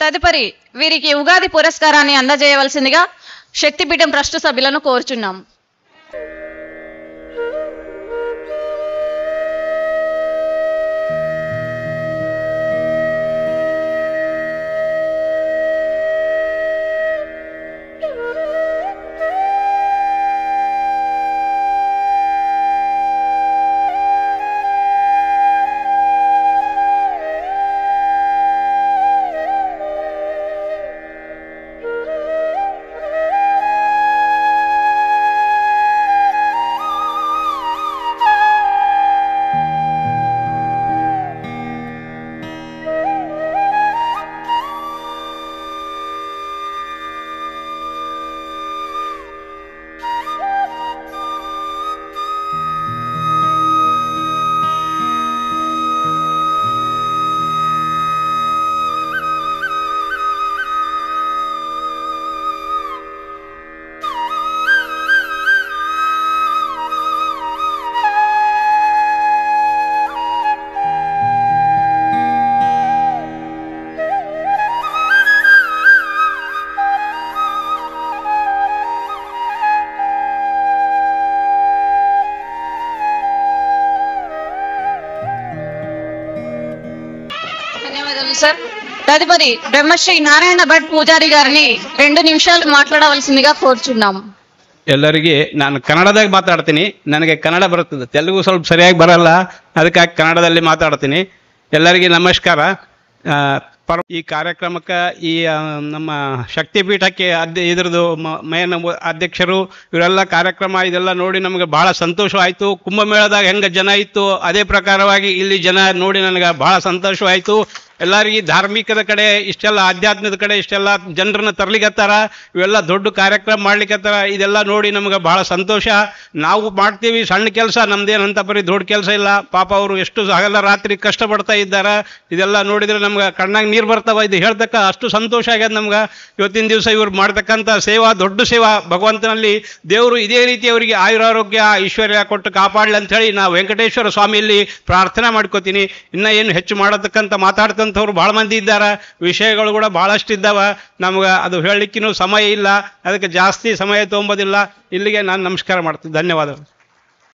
తదుపరి వీరికి ఉగాది పురస్కారాన్ని అందజేయవలసిందిగా శక్తిపీఠం ట్రస్ట్ సభ్యులను కోరుచున్నాం. సార్ తదుపరి బ్రహ్మశ్రీ నారాయణ ಭಟ್ పూజారి గారిని 2 నిమిషాలు మాట్లాడవలసిందిగా ಕೋರುచున్నాము. ಎಲ್ಲರಿಗೆ ನಾನು ಕನ್ನಡದಾಗ ಮಾತಾಡ್ತೀನಿ. ನನಗೆ ಕನ್ನಡ ಬರುತ್ತದೆ, ತೆಲುಗು ಸ್ವಲ್ಪ ಸರಿಯಾಗಿ ಬರಲ್ಲ, ಅದಕ್ಕಾಗಿ ಕನ್ನಡದಲ್ಲಿ ಮಾತಾಡ್ತೀನಿ. ಎಲ್ಲರಿಗೆ ನಮಸ್ಕಾರ. ಈ ಕಾರ್ಯಕ್ರಮಕ್ಕೆ ಈ ನಮ್ಮ ಶಕ್ತಿಪೀಠಕ್ಕೆ ಇದ್ರದ್ದು ಮೇನ್ ಅಧ್ಯಕ್ಷರು ಇವರೆಲ್ಲ ಕಾರ್ಯಕ್ರಮ ಇದೆಲ್ಲ ನೋಡಿ ನಮಗೆ ಬಹಳ ಸಂತೋಷವಾಯಿತು. ಕುಂಭಮೇಳದಾಗ ಹೆಂಗೆ ಜನ ಇತ್ತು ಅದೇ ಪ್ರಕಾರವಾಗಿ ಇಲ್ಲಿ ಜನ ನೋಡಿ ನನಗೆ ಬಹಳ ಸಂತೋಷವಾಯಿತು. ಎಲ್ಲರಿಗೆ ಧಾರ್ಮಿಕದ ಕಡೆ ಇಷ್ಟೆಲ್ಲ, ಆಧ್ಯಾತ್ಮದ ಕಡೆ ಇಷ್ಟೆಲ್ಲ ಜನರನ್ನ ತರ್ಲಿಕ್ಕತ್ತಾರ, ಇವೆಲ್ಲ ದೊಡ್ಡ ಕಾರ್ಯಕ್ರಮ ಮಾಡ್ಲಿಕ್ಕತ್ತಾರ. ಇದೆಲ್ಲ ನೋಡಿ ನಮ್ಗೆ ಬಹಳ ಸಂತೋಷ. ನಾವು ಮಾಡ್ತೀವಿ ಸಣ್ಣ ಕೆಲಸ, ನಮ್ದೇನಂತ ಬರೀ ದೊಡ್ಡ ಕೆಲಸ ಇಲ್ಲ. ಪಾಪ ಅವರು ಎಷ್ಟು ಹಗಲ ರಾತ್ರಿ ಕಷ್ಟಪಡ್ತಾ ಇದ್ದಾರೆ. ಇದೆಲ್ಲ ನೋಡಿದ್ರೆ ನಮ್ಗೆ ಕಣ್ಣಾಗ ನೀರು ಬರ್ತಾವ. ಇದು ಹೇಳ್ತಕ್ಕ ಅಷ್ಟು ಸಂತೋಷ ಆಗ್ಯದ ನಮ್ಗೆ. ಇವತ್ತಿನ ದಿವಸ ಇವ್ರು ಮಾಡ್ತಕ್ಕಂಥ ಸೇವಾ ದೊಡ್ಡ ಸೇವಾ. ಭಗವಂತನಲ್ಲಿ ದೇವರು ಇದೇ ರೀತಿ ಅವರಿಗೆ ಆಯುರಾರೋಗ್ಯ ಐಶ್ವರ್ಯ ಕೊಟ್ಟು ಕಾಪಾಡಲಿ ಅಂತ ಹೇಳಿ ನಾವು ವೆಂಕಟೇಶ್ವರ ಸ್ವಾಮಿಯಲ್ಲಿ ಪ್ರಾರ್ಥನೆ ಮಾಡ್ಕೋತೀನಿ. ಇನ್ನು ಏನು ಹೆಚ್ಚು ಮಾಡತಕ್ಕಂಥ ಮಾತಾಡ್ತಂಥವ್ರು ಭಾಳ ಮಂದಿ ಇದ್ದಾರೆ, ವಿಷಯಗಳು ಕೂಡ ಭಾಳಷ್ಟು ಇದ್ದಾವೆ. ನಮ್ಗೆ ಅದು ಹೇಳಲಿಕ್ಕಿನೂ ಸಮಯ ಇಲ್ಲ, ಅದಕ್ಕೆ ಜಾಸ್ತಿ ಸಮಯ ತೊಗೊಂಬೋದಿಲ್ಲ. ಇಲ್ಲಿಗೆ ನಾನು ನಮಸ್ಕಾರ ಮಾಡ್ತೀನಿ. ಧನ್ಯವಾದಗಳು.